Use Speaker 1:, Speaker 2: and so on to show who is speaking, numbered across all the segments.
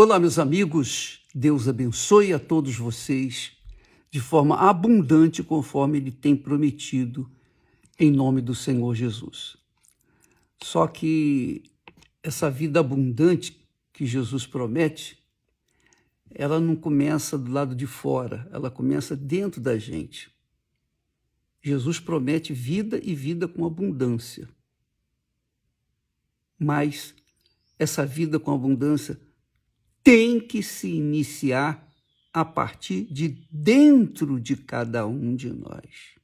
Speaker 1: Olá, meus amigos, Deus abençoe a todos vocês de forma abundante, conforme Ele tem prometido, em nome do Senhor Jesus. Só que essa vida abundante que Jesus promete, ela não começa do lado de fora, ela começa dentro da gente. Jesus promete vida e vida com abundância. Mas essa vida com abundância tem que se iniciar a partir de dentro de cada um de nós.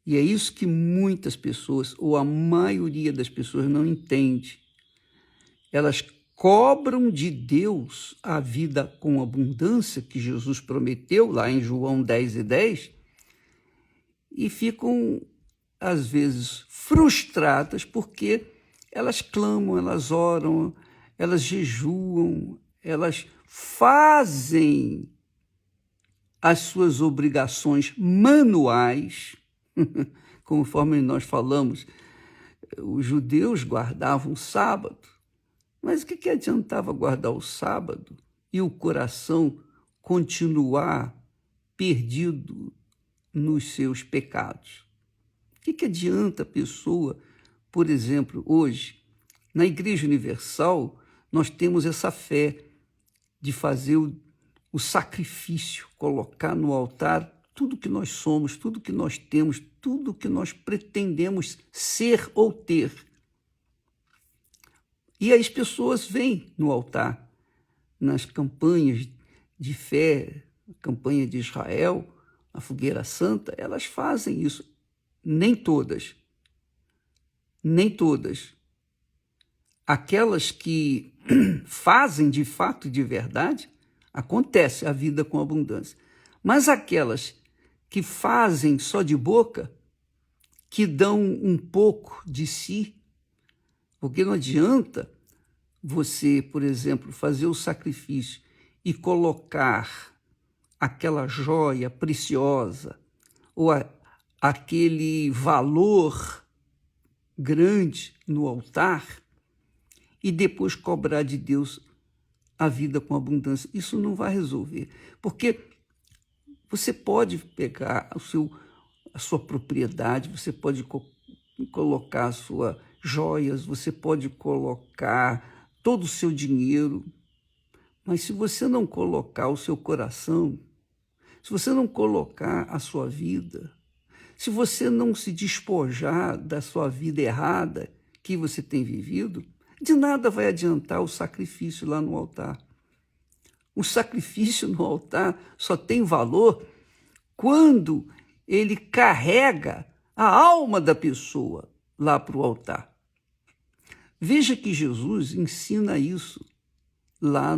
Speaker 1: E é isso que muitas pessoas, ou a maioria das pessoas, não entende. Elas cobram de Deus a vida com abundância que Jesus prometeu lá em João 10:10 e ficam, às vezes, frustradas porque elas clamam, elas oram, elas jejuam, elas fazem as suas obrigações manuais, conforme nós falamos, os judeus guardavam o sábado, mas o que adiantava guardar o sábado e o coração continuar perdido nos seus pecados? O que adianta a pessoa, por exemplo, hoje, na Igreja Universal, nós temos essa fé de fazer o sacrifício, colocar no altar tudo que nós somos, tudo que nós temos, tudo que nós pretendemos ser ou ter. E as pessoas vêm no altar, nas campanhas de fé, a campanha de Israel, a Fogueira Santa, elas fazem isso. Nem todas. Aquelas que fazem de fato, de verdade, acontece a vida com abundância. Mas aquelas que fazem só de boca, que dão um pouco de si, porque não adianta você, por exemplo, fazer o sacrifício e colocar aquela joia preciosa ou aquele valor grande no altar e depois cobrar de Deus a vida com abundância. Isso não vai resolver, porque você pode pegar a sua propriedade, você pode colocar as suas joias, você pode colocar todo o seu dinheiro, mas se você não colocar o seu coração, se você não colocar a sua vida, se você não se despojar da sua vida errada que você tem vivido, de nada vai adiantar o sacrifício lá no altar. O sacrifício no altar só tem valor quando ele carrega a alma da pessoa lá para o altar. Veja que Jesus ensina isso lá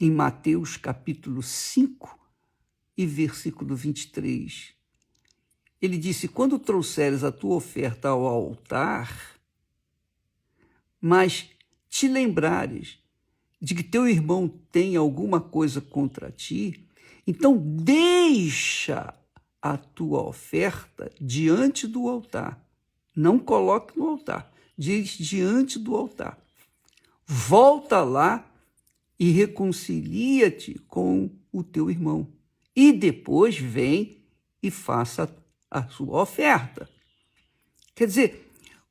Speaker 1: em Mateus capítulo 5 e versículo 23. Ele disse: quando trouxeres a tua oferta ao altar, mas te lembrares de que teu irmão tem alguma coisa contra ti, então deixa a tua oferta diante do altar. Não coloque no altar, diz diante do altar. Volta lá e reconcilia-te com o teu irmão. E depois vem e faça a sua oferta. Quer dizer,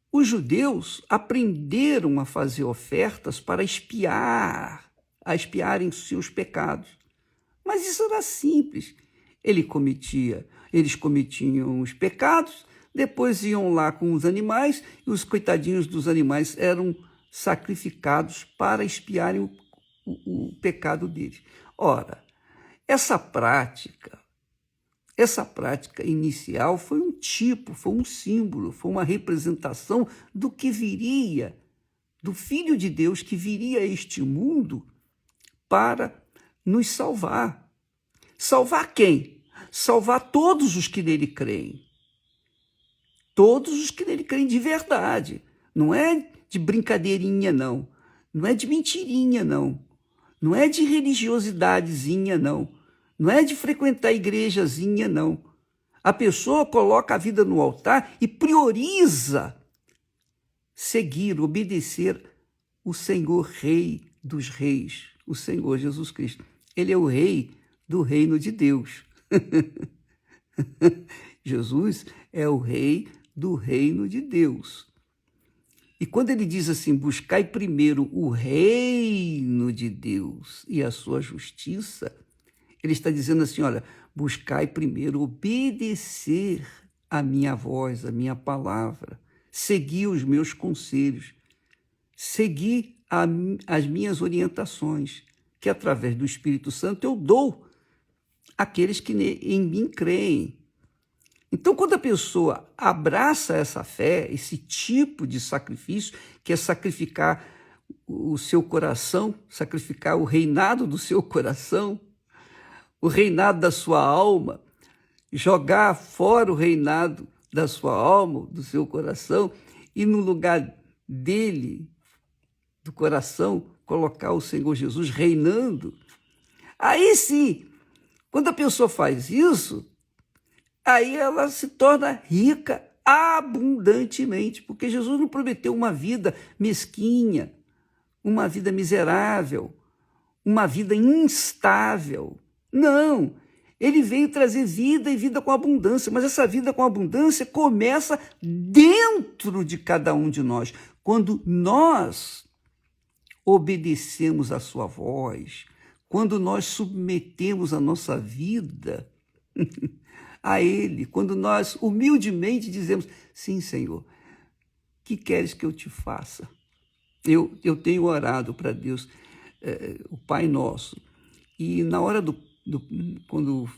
Speaker 1: os judeus aprenderam a fazer ofertas para expiarem seus pecados. Mas isso era simples. Eles cometiam os pecados, depois iam lá com os animais, e os coitadinhos dos animais eram sacrificados para expiarem o pecado deles. Ora, essa prática inicial foi um tipo, foi um símbolo, foi uma representação do que viria, do Filho de Deus que viria a este mundo para nos salvar. Salvar quem? Salvar todos os que nele creem. Todos os que nele creem de verdade. Não é de brincadeirinha, não. Não é de mentirinha, não. Não é de religiosidadezinha, não. Não é de frequentar a igrejazinha, não. A pessoa coloca a vida no altar e prioriza seguir, obedecer o Senhor Rei dos reis, o Senhor Jesus Cristo. Ele é o rei do reino de Deus. Jesus é o rei do reino de Deus. E quando ele diz assim, buscai primeiro o reino de Deus e a sua justiça, ele está dizendo assim, olha, buscai primeiro obedecer a minha voz, a minha palavra, seguir os meus conselhos, seguir as minhas orientações, que através do Espírito Santo eu dou àqueles que em mim creem. Então, quando a pessoa abraça essa fé, esse tipo de sacrifício, que é sacrificar o seu coração, sacrificar o reinado do seu coração, o reinado da sua alma, jogar fora o reinado da sua alma, do seu coração, e no lugar dele, do coração, colocar o Senhor Jesus reinando. Aí sim, quando a pessoa faz isso, aí ela se torna rica abundantemente, porque Jesus não prometeu uma vida mesquinha, uma vida miserável, uma vida instável. Não, ele veio trazer vida e vida com abundância, mas essa vida com abundância começa dentro de cada um de nós, quando nós obedecemos a sua voz, quando nós submetemos a nossa vida a Ele, quando nós humildemente dizemos, sim, Senhor, que queres que eu te faça? Eu tenho orado para Deus, o Pai Nosso, e na hora quando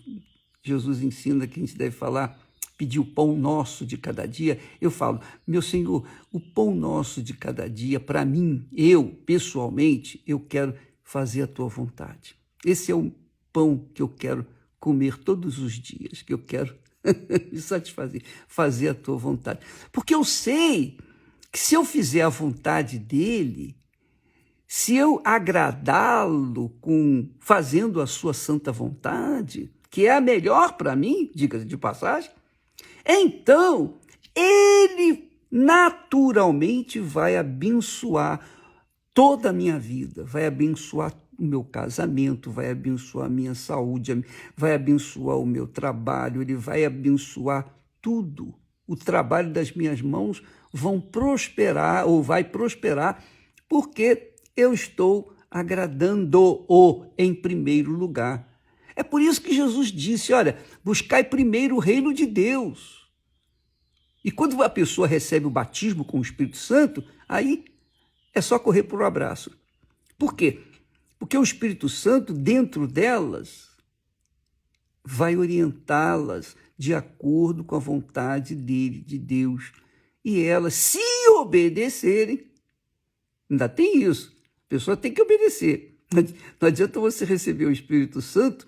Speaker 1: Jesus ensina que a gente deve falar, pedir o pão nosso de cada dia, eu falo, meu Senhor, o pão nosso de cada dia, para mim, eu, pessoalmente, eu quero fazer a tua vontade. Esse é o pão que eu quero comer todos os dias, que eu quero me satisfazer, fazer a tua vontade. Porque eu sei que se eu fizer a vontade dele, se eu agradá-lo fazendo a sua santa vontade, que é a melhor para mim, diga-se de passagem, então ele naturalmente vai abençoar toda a minha vida, vai abençoar o meu casamento, vai abençoar a minha saúde, vai abençoar o meu trabalho, ele vai abençoar tudo. O trabalho das minhas mãos vão prosperar, ou vai prosperar, porque eu estou agradando-o em primeiro lugar. É por isso que Jesus disse, olha, buscai primeiro o reino de Deus. E quando a pessoa recebe o batismo com o Espírito Santo, aí é só correr para o abraço. Por quê? Porque o Espírito Santo, dentro delas, vai orientá-las de acordo com a vontade dele, de Deus. E elas, se obedecerem, ainda tem isso, a pessoa tem que obedecer. Não adianta você receber o Espírito Santo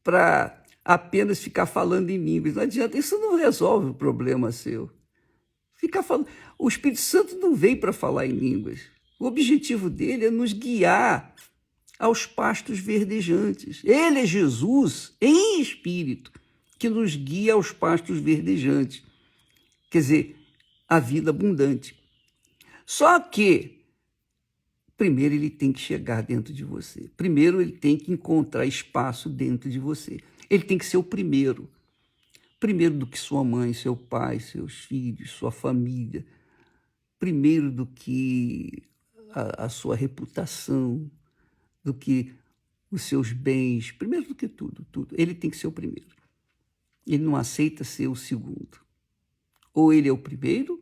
Speaker 1: para apenas ficar falando em línguas. Não adianta, isso não resolve o problema seu. Ficar falando. O Espírito Santo não veio para falar em línguas. O objetivo dele é nos guiar aos pastos verdejantes. Ele é Jesus em espírito que nos guia aos pastos verdejantes. Quer dizer, a vida abundante. Só que primeiro ele tem que chegar dentro de você. Primeiro ele tem que encontrar espaço dentro de você. Ele tem que ser o primeiro. Primeiro do que sua mãe, seu pai, seus filhos, sua família. Primeiro do que a sua reputação, do que os seus bens. Primeiro do que tudo. Ele tem que ser o primeiro. Ele não aceita ser o segundo. Ou ele é o primeiro,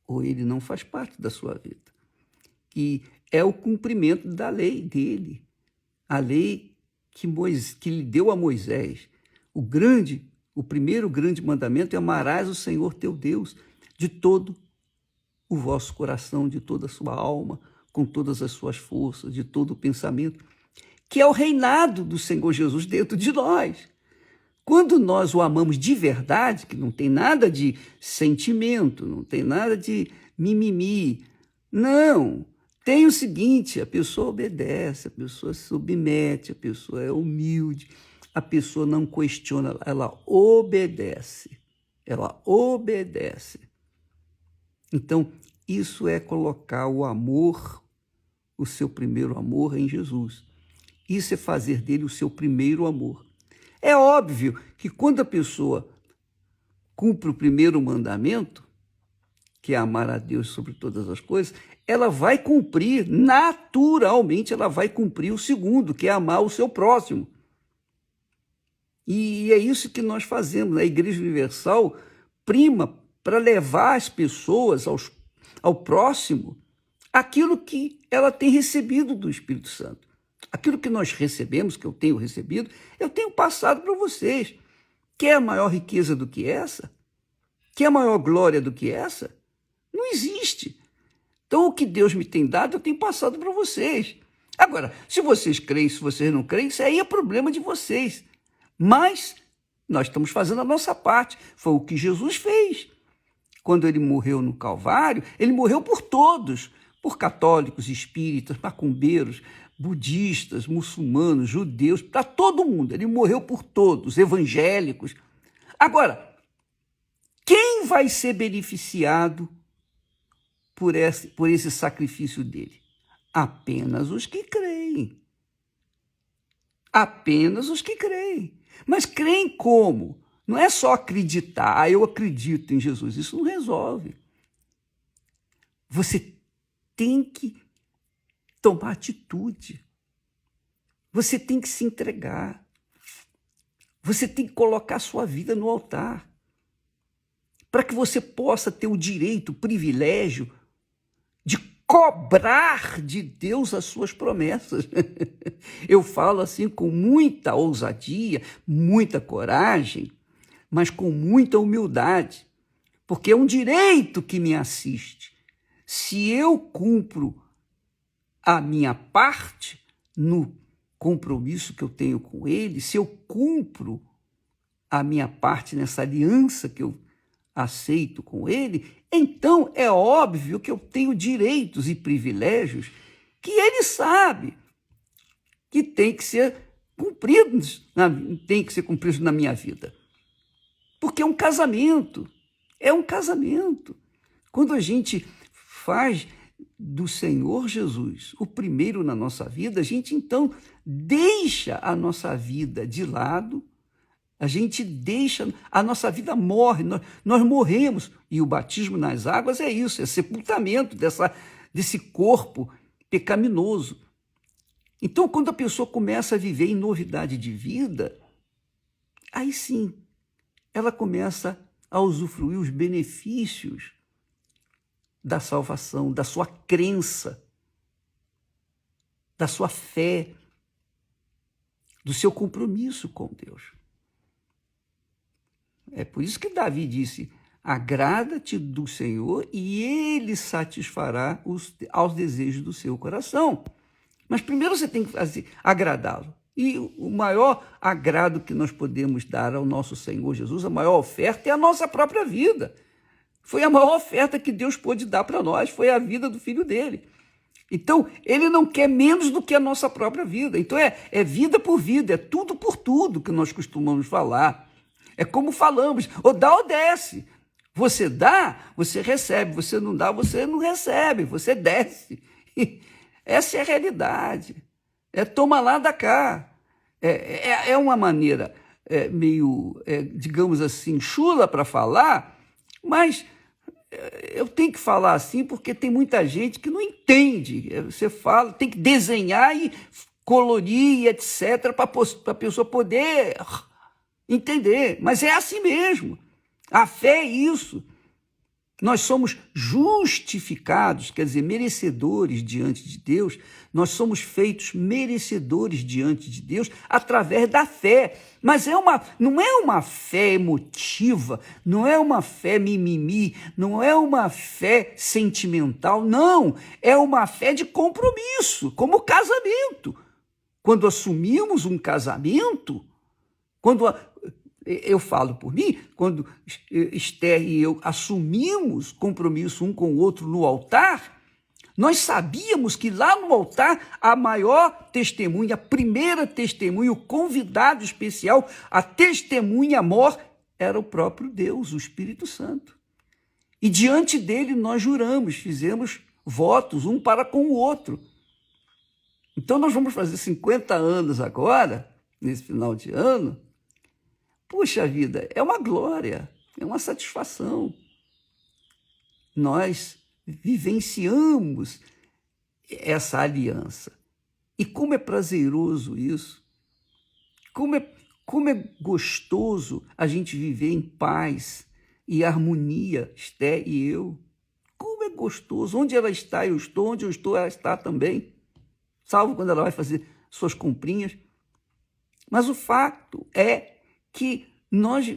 Speaker 1: ou ele não faz parte da sua vida. E é o cumprimento da lei dele. A lei que lhe deu a Moisés. O primeiro grande mandamento é amarás o Senhor teu Deus de todo o vosso coração, de toda a sua alma, com todas as suas forças, de todo o pensamento, que é o reinado do Senhor Jesus dentro de nós. Quando nós o amamos de verdade, que não tem nada de sentimento, não tem nada de mimimi, não. Tem o seguinte, a pessoa obedece, a pessoa se submete, a pessoa é humilde, a pessoa não questiona, ela obedece. Ela obedece. Então, isso é colocar o amor o seu primeiro amor em Jesus. Isso é fazer dele o seu primeiro amor. É óbvio que quando a pessoa cumpre o primeiro mandamento, que é amar a Deus sobre todas as coisas, ela vai cumprir, naturalmente, ela vai cumprir o segundo, que é amar o seu próximo. E é isso que nós fazemos. A Igreja Universal prima para levar as pessoas ao próximo aquilo que ela tem recebido do Espírito Santo. Aquilo que nós recebemos, que eu tenho recebido, eu tenho passado para vocês. Quer maior riqueza do que essa? Quer maior glória do que essa? Não existe. Então, o que Deus me tem dado, eu tenho passado para vocês. Agora, se vocês creem, se vocês não creem, isso aí é problema de vocês. Mas nós estamos fazendo a nossa parte. Foi o que Jesus fez. Quando ele morreu no Calvário, ele morreu por todos, por católicos, espíritas, macumbeiros, budistas, muçulmanos, judeus, para todo mundo. Ele morreu por todos, evangélicos. Agora, quem vai ser beneficiado por esse sacrifício dele? Apenas os que creem. Apenas os que creem. Mas creem como? Não é só acreditar, eu acredito em Jesus. Isso não resolve. Você tem que tomar atitude. Você tem que se entregar. Você tem que colocar a sua vida no altar. Para que você possa ter o direito, o privilégio de cobrar de Deus as suas promessas. Eu falo assim com muita ousadia, muita coragem, mas com muita humildade, porque é um direito que me assiste. Se eu cumpro a minha parte no compromisso que eu tenho com ele, se eu cumpro a minha parte nessa aliança que eu aceito com ele, então é óbvio que eu tenho direitos e privilégios que ele sabe que tem que ser cumpridos na minha vida. Porque é um casamento. Quando a gente faz do Senhor Jesus o primeiro na nossa vida, a gente então deixa a nossa vida de lado, a nossa vida morre, nós morremos. E o batismo nas águas é isso, é sepultamento desse corpo pecaminoso. Então, quando a pessoa começa a viver em novidade de vida, aí sim, ela começa a usufruir os benefícios da salvação, da sua crença, da sua fé, do seu compromisso com Deus. É por isso que Davi disse: agrada-te do Senhor e ele satisfará aos desejos do seu coração. Mas primeiro você tem que agradá-lo. E o maior agrado que nós podemos dar ao nosso Senhor Jesus, a maior oferta, é a nossa própria vida. Foi a maior oferta que Deus pôde dar para nós, foi a vida do Filho dele. Então, ele não quer menos do que a nossa própria vida. Então, é vida por vida, é tudo por tudo que nós costumamos falar. É como falamos, ou dá ou desce. Você dá, você recebe. Você não dá, você não recebe. Você desce. Essa é a realidade. É toma lá, dá cá. É uma maneira meio, digamos assim, chula para falar, mas eu tenho que falar assim porque tem muita gente que não entende. Você fala, tem que desenhar e colorir, etc., para a pessoa poder entender. Mas é assim mesmo. A fé é isso. Nós somos justificados, quer dizer, merecedores diante de Deus. Nós somos feitos merecedores diante de Deus através da fé. Mas não é uma fé emotiva, não é uma fé mimimi, não é uma fé sentimental, não. É uma fé de compromisso, como casamento. Quando assumimos um casamento, eu falo por mim, quando Esther e eu assumimos compromisso um com o outro no altar, nós sabíamos que lá no altar a maior testemunha, a primeira testemunha, o convidado especial, a testemunha mor, era o próprio Deus, o Espírito Santo. E diante dele nós juramos, fizemos votos um para com o outro. Então nós vamos fazer 50 anos agora, nesse final de ano. Puxa vida, é uma glória, é uma satisfação. Nós vivenciamos essa aliança. E como é prazeroso isso, como é gostoso a gente viver em paz e harmonia, Esté e eu. Como é gostoso. Onde ela está, eu estou. Onde eu estou, ela está também. Salvo quando ela vai fazer suas comprinhas. Mas o fato é que nós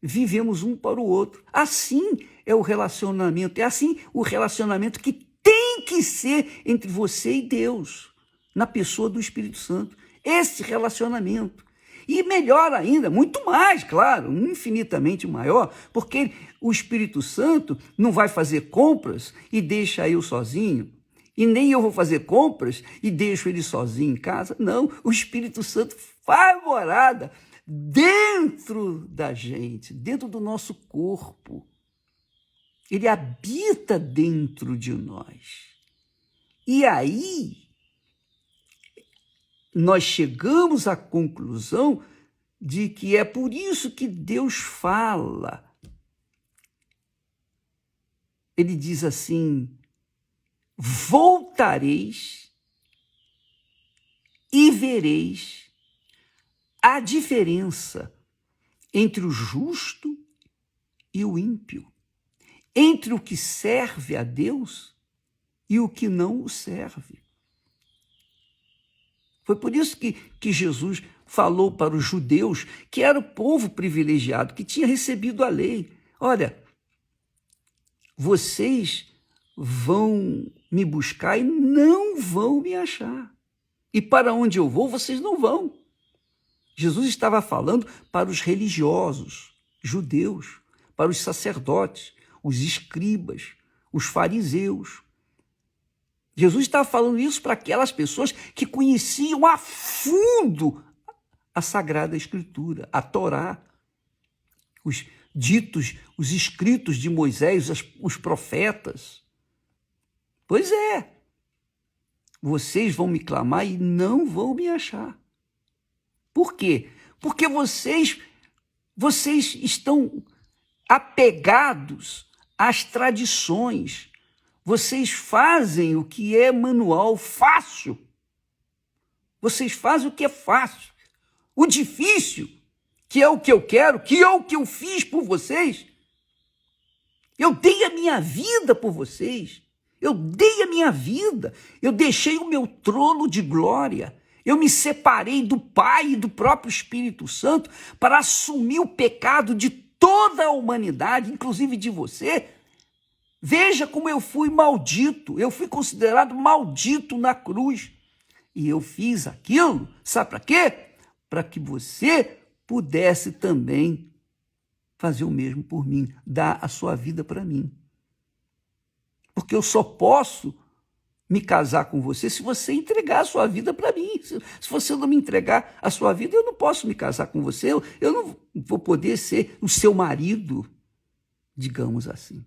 Speaker 1: vivemos um para o outro. Assim é o relacionamento. É assim o relacionamento que tem que ser entre você e Deus, na pessoa do Espírito Santo. Esse relacionamento. E melhor ainda, muito mais, claro, infinitamente maior, porque o Espírito Santo não vai fazer compras e deixa eu sozinho, e nem eu vou fazer compras e deixo ele sozinho em casa. Não, o Espírito Santo faz morada dentro da gente, dentro do nosso corpo. Ele habita dentro de nós. E aí nós chegamos à conclusão de que é por isso que Deus fala. Ele diz assim: voltareis e vereis a diferença entre o justo e o ímpio, entre o que serve a Deus e o que não o serve. Foi por isso que Jesus falou para os judeus, que era o povo privilegiado, que tinha recebido a lei: olha, vocês vão me buscar e não vão me achar. E para onde eu vou, vocês não vão. Jesus estava falando para os religiosos, judeus, para os sacerdotes, os escribas, os fariseus. Jesus estava falando isso para aquelas pessoas que conheciam a fundo a Sagrada Escritura, a Torá, os escritos de Moisés, os profetas. Pois é, vocês vão me clamar e não vão me achar. Por quê? Porque vocês estão apegados às tradições. Vocês fazem o que é manual, fácil. Vocês fazem o que é fácil. O difícil, que é o que eu quero, que é o que eu fiz por vocês. Eu dei a minha vida por vocês. Eu dei a minha vida. Eu deixei o meu trono de glória. Eu me separei do Pai e do próprio Espírito Santo para assumir o pecado de toda a humanidade, inclusive de você. Veja como eu fui maldito, eu fui considerado maldito na cruz. E eu fiz aquilo, sabe para quê? Para que você pudesse também fazer o mesmo por mim, dar a sua vida para mim. Porque eu só posso me casar com você se você entregar a sua vida para mim. Se você não me entregar a sua vida, eu não posso me casar com você, eu não vou poder ser o seu marido, digamos assim.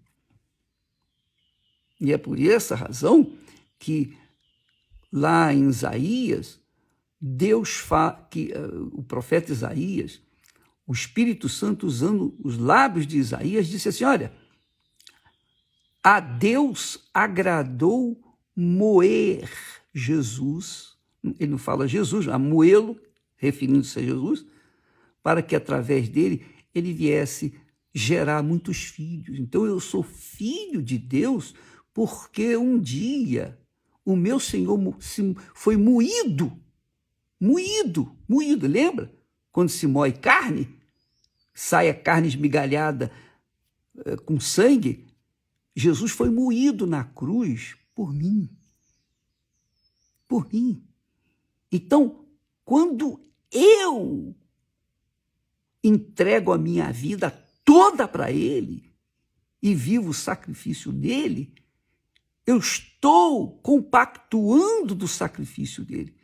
Speaker 1: E é por essa razão que lá em Isaías, o profeta Isaías, o Espírito Santo usando os lábios de Isaías, disse assim: olha, a Deus agradou moer Jesus, ele não fala Jesus, a moê-lo, referindo-se a Jesus, para que através dele ele viesse gerar muitos filhos. Então eu sou filho de Deus porque um dia o meu Senhor foi moído, lembra? Quando se moe carne, sai a carne esmigalhada com sangue. Jesus foi moído na cruz por mim. Por mim. Então, quando eu entrego a minha vida toda para Ele e vivo o sacrifício nele, eu estou compactuando do sacrifício dele.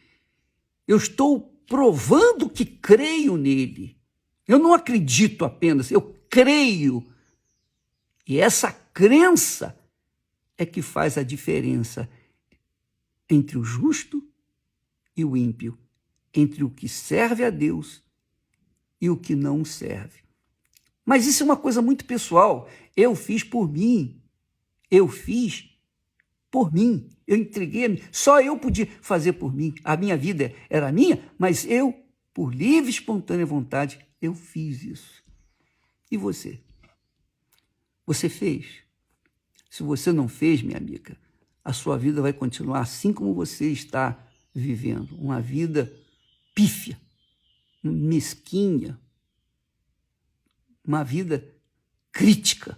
Speaker 1: Eu estou provando que creio nele. Eu não acredito apenas, eu creio. E essa crença é que faz a diferença entre o justo e o ímpio, entre o que serve a Deus e o que não o serve. Mas isso é uma coisa muito pessoal. Eu fiz por mim. Eu fiz por mim. Eu entreguei. Só eu podia fazer por mim. A minha vida era minha, mas eu, por livre e espontânea vontade, eu fiz isso. E você? Você fez? Se você não fez, minha amiga, a sua vida vai continuar assim como você está vivendo. Uma vida pífia, mesquinha, uma vida crítica.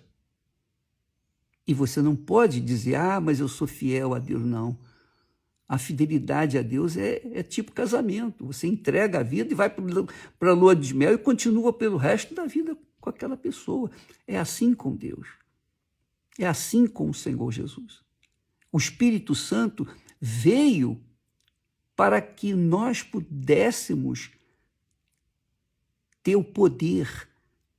Speaker 1: E você não pode dizer, mas eu sou fiel a Deus. Não. A fidelidade a Deus é tipo casamento. Você entrega a vida e vai para a lua de mel e continua pelo resto da vida com aquela pessoa. É assim com Deus. É assim com o Senhor Jesus. O Espírito Santo veio para que nós pudéssemos ter o poder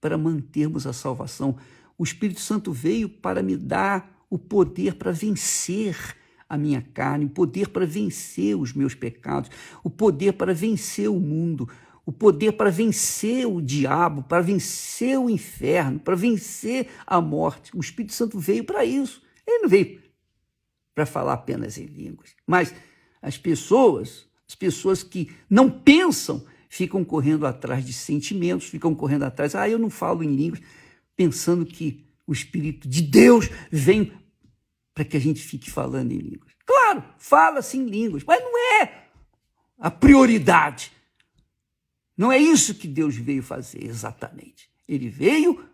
Speaker 1: para mantermos a salvação. O Espírito Santo veio para me dar o poder para vencer a minha carne, o poder para vencer os meus pecados, o poder para vencer o mundo, o poder para vencer o diabo, para vencer o inferno, para vencer a morte. O Espírito Santo veio para isso. Ele não veio para falar apenas em línguas. Mas as pessoas que não pensam, ficam correndo atrás de sentimentos, ficam correndo atrás, eu não falo em línguas, pensando que o Espírito de Deus vem para que a gente fique falando em línguas. Claro, fala-se em línguas, mas não é a prioridade. Não é isso que Deus veio fazer exatamente. Ele veio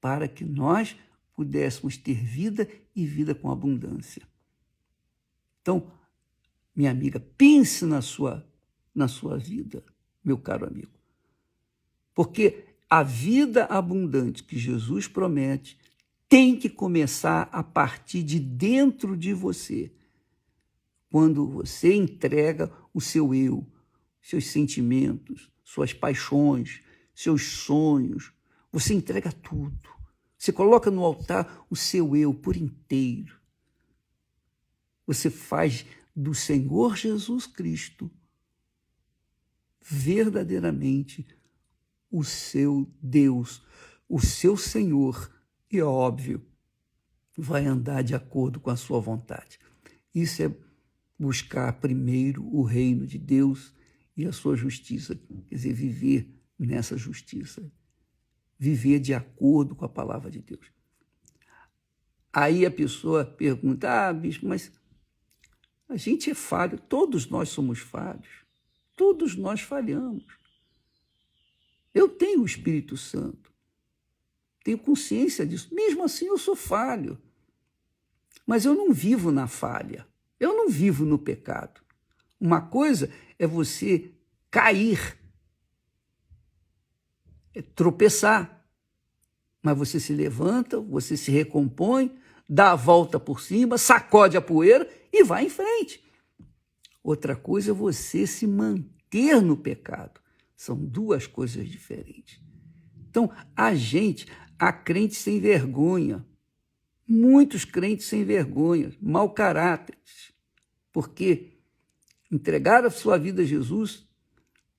Speaker 1: para que nós pudéssemos ter vida e vida com abundância. Então, minha amiga, pense na sua vida, meu caro amigo. Porque a vida abundante que Jesus promete tem que começar a partir de dentro de você. Quando você entrega o seu eu, seus sentimentos, suas paixões, seus sonhos, você entrega tudo. Você coloca no altar o seu eu por inteiro. Você faz do Senhor Jesus Cristo verdadeiramente o seu Deus, o seu Senhor, e, óbvio, vai andar de acordo com a sua vontade. Isso é buscar primeiro o reino de Deus e a sua justiça, quer dizer, viver nessa justiça, viver de acordo com a palavra de Deus. Aí a pessoa pergunta, bispo, mas a gente é falho, todos nós somos falhos, todos nós falhamos. Eu tenho o Espírito Santo, tenho consciência disso, mesmo assim eu sou falho, mas eu não vivo na falha, eu não vivo no pecado. Uma coisa é você cair, é tropeçar, mas você se levanta, você se recompõe, dá a volta por cima, sacode a poeira e vai em frente. Outra coisa é você se manter no pecado. São duas coisas diferentes. Então, há crentes sem vergonha, muitos crentes sem vergonha, mau caráter, porque entregaram a sua vida a Jesus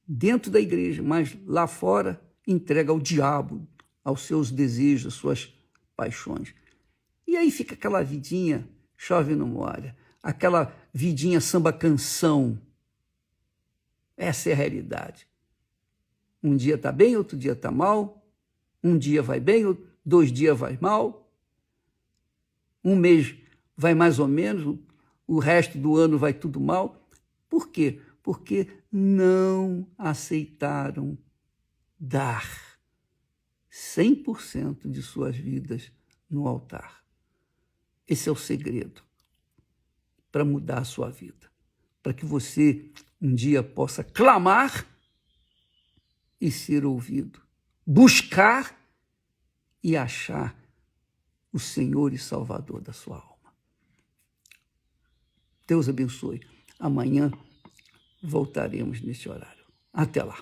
Speaker 1: dentro da igreja, mas lá fora entrega ao diabo, aos seus desejos, às suas paixões. E aí fica aquela vidinha, chove não molha, aquela vidinha samba-canção. Essa é a realidade. Um dia está bem, outro dia está mal. Um dia vai bem, 2 dias vai mal. Um mês vai mais ou menos, o resto do ano vai tudo mal. Por quê? Porque não aceitaram dar 100% de suas vidas no altar. Esse é o segredo para mudar a sua vida, para que você um dia possa clamar e ser ouvido, buscar e achar o Senhor e Salvador da sua alma. Deus abençoe. Amanhã voltaremos nesse horário. Até lá.